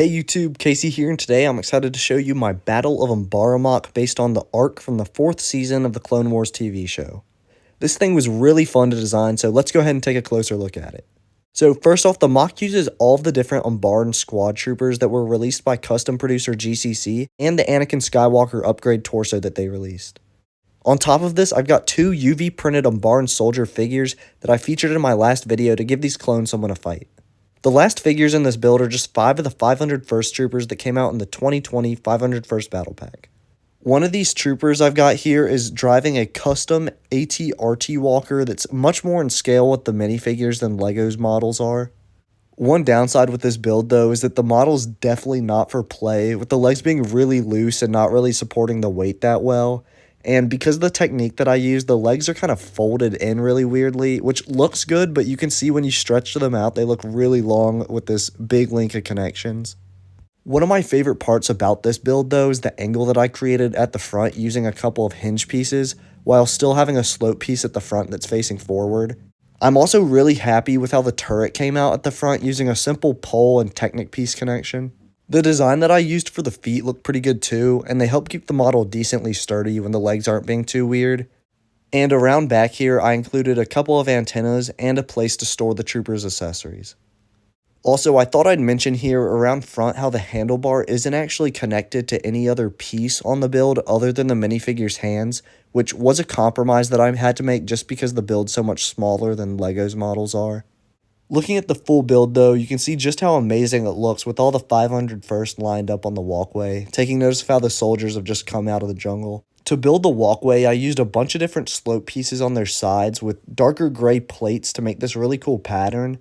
Hey YouTube, Casey here, and today I'm excited to show you my Battle of UMBARA mock based on the arc from the 4th season of the Clone Wars TV show. This thing was really fun to design, so let's go ahead and take a closer look at it. So first off, the mock uses all of the different UMBARA squad troopers that were released by custom producer GCC and the Anakin Skywalker upgrade torso that they released. On top of this, I've got two UV printed UMBARA soldier figures that I featured in my last video to give these clones someone to fight. The last figures in this build are just 5 of the 501st troopers that came out in the 2020 501st Battle Pack. One of these troopers I've got here is driving a custom AT-RT walker that's much more in scale with the minifigures than LEGO's models are. One downside with this build though is that the model's definitely not for play, with the legs being really loose and not really supporting the weight that well. And because of the technique that I use, the legs are kind of folded in really weirdly, which looks good, but you can see when you stretch them out, they look really long with this big link of connections. One of my favorite parts about this build, though, is the angle that I created at the front using a couple of hinge pieces, while still having a slope piece at the front that's facing forward. I'm also really happy with how the turret came out at the front using a simple pole and Technic piece connection. The design that I used for the feet looked pretty good too, and they help keep the model decently sturdy when the legs aren't being too weird. And around back here, I included a couple of antennas and a place to store the trooper's accessories. Also, I thought I'd mention here around front how the handlebar isn't actually connected to any other piece on the build other than the minifigure's hands, which was a compromise that I had to make just because the build's so much smaller than LEGO's models are. Looking at the full build though, you can see just how amazing it looks with all the 501st lined up on the walkway, taking notice of how the soldiers have just come out of the jungle. To build the walkway, I used a bunch of different slope pieces on their sides with darker gray plates to make this really cool pattern.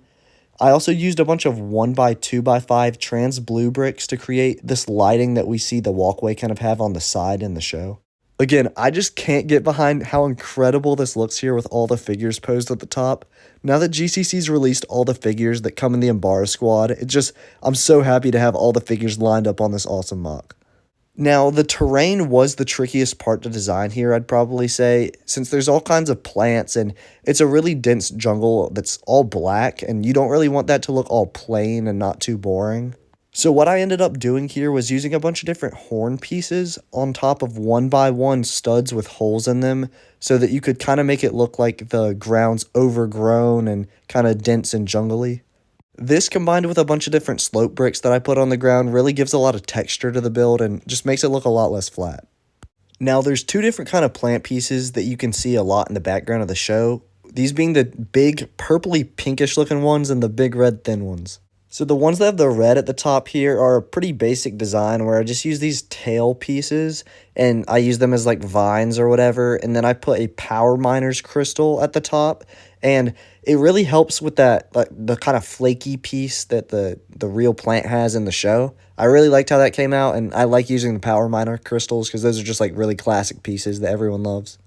I also used a bunch of 1x2x5 trans blue bricks to create this lighting that we see the walkway kind of have on the side in the show. Again, I just can't get behind how incredible this looks here with all the figures posed at the top. Now that GCC's released all the figures that come in the UMBARA squad, I'm so happy to have all the figures lined up on this awesome mock. Now, the terrain was the trickiest part to design here, I'd probably say, since there's all kinds of plants and it's a really dense jungle that's all black, and you don't really want that to look all plain and not too boring. So what I ended up doing here was using a bunch of different horn pieces on top of 1x1 studs with holes in them so that you could kind of make it look like the ground's overgrown and kind of dense and jungly. This combined with a bunch of different slope bricks that I put on the ground really gives a lot of texture to the build and just makes it look a lot less flat. Now there's two different kind of plant pieces that you can see a lot in the background of the show, these being the big purpley pinkish looking ones and the big red thin ones. So the ones that have the red at the top here are a pretty basic design where I just use these tail pieces and I use them as like vines or whatever. And then I put a power miner's crystal at the top, and it really helps with that, like the kind of flaky piece that the real plant has in the show. I really liked how that came out, and I like using the power miner crystals because those are just like really classic pieces that everyone loves.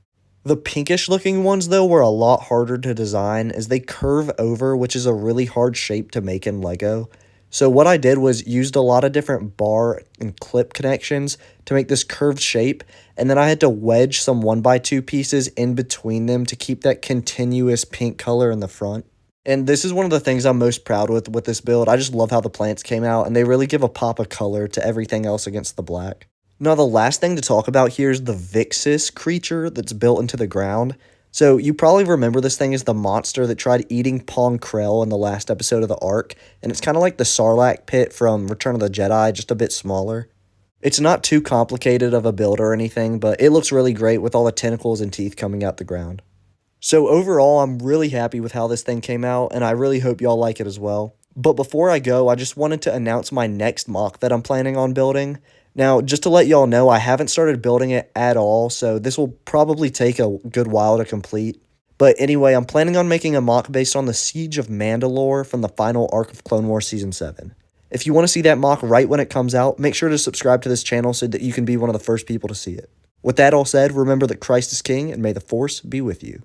The pinkish looking ones though were a lot harder to design as they curve over, which is a really hard shape to make in LEGO. So what I did was used a lot of different bar and clip connections to make this curved shape, and then I had to wedge some 1x2 pieces in between them to keep that continuous pink color in the front. And this is one of the things I'm most proud with this build. I just love how the plants came out, and they really give a pop of color to everything else against the black. Now, the last thing to talk about here is the Vixis creature that's built into the ground. So you probably remember this thing as the monster that tried eating Pong Krell in the last episode of the arc, and it's kind of like the Sarlacc pit from Return of the Jedi, just a bit smaller. It's not too complicated of a build or anything, but it looks really great with all the tentacles and teeth coming out the ground. So overall, I'm really happy with how this thing came out, and I really hope y'all like it as well. But before I go, I just wanted to announce my next mock that I'm planning on building. Now, just to let y'all know, I haven't started building it at all, so this will probably take a good while to complete. But anyway, I'm planning on making a mock based on the Siege of Mandalore from the final arc of Clone Wars Season 7. If you want to see that mock right when it comes out, make sure to subscribe to this channel so that you can be one of the first people to see it. With that all said, remember that Christ is King, and may the Force be with you.